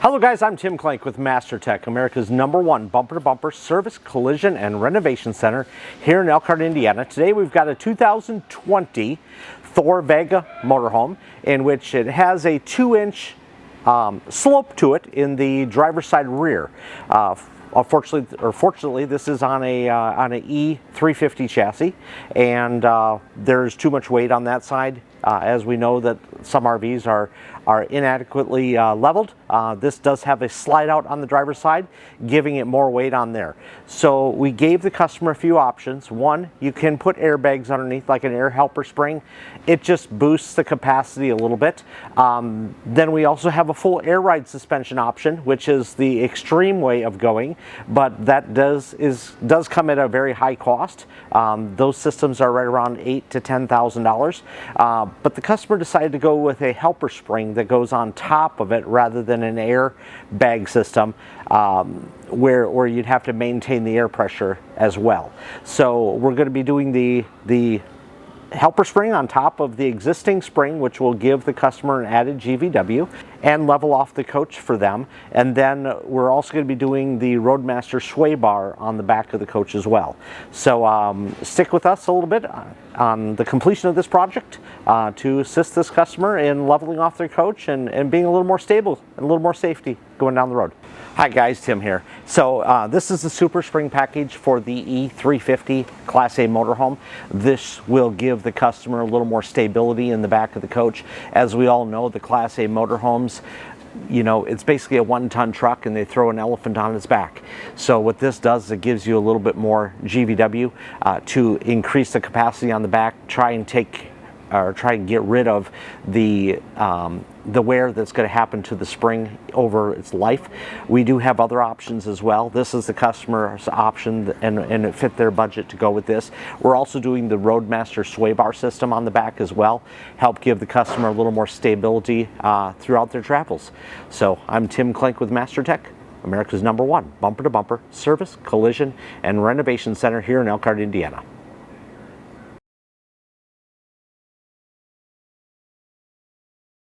Hello guys, I'm Tim Clank with MasterTech, America's #1 bumper-to-bumper service, collision, and renovation center here in Elkhart, Indiana. Today we've got a 2020 Thor Vega motorhome in which it has a 2-inch slope to it in the driver's side rear. Fortunately, this is on a E350 chassis, and there's too much weight on that side. As we know that some RVs are inadequately leveled. This does have a slide out on the driver's side, giving it more weight on there. So we gave the customer a few options. One, you can put airbags underneath like an air helper spring. It just boosts the capacity a little bit. Then we also have a full air ride suspension option, which is the extreme way of going, but that does come at a very high cost. Those systems are right around $8,000 to $10,000. But the customer decided to go with a helper spring that goes on top of it rather than an air bag system where you'd have to maintain the air pressure as well. So we're going to be doing the helper spring on top of the existing spring, which will give the customer an added GVW and level off the coach for them. And then we're also going to be doing the Roadmaster sway bar on the back of the coach as well. So stick with us a little bit on the completion of this project to assist this customer in leveling off their coach and being a little more stable and a little more safety going down the road. Hi guys, Tim here. So this is the Super Spring package for the E350 Class A motorhome. This will give the customer a little more stability in the back of the coach. As we all know, the Class A motorhomes, you know, it's basically a 1-ton truck and they throw an elephant on its back. So what this does is it gives you a little bit more GVW to increase the capacity on the back, try and get rid of the wear that's going to happen to the spring over its life. We do have other options as well. This is the customer's option, and it fit their budget to go with this. We're also doing the Roadmaster sway bar system on the back as well, help give the customer a little more stability throughout their travels. So I'm Tim Clank with MasterTech, America's #1 bumper-to-bumper service, collision, and renovation center here in Elkhart, Indiana.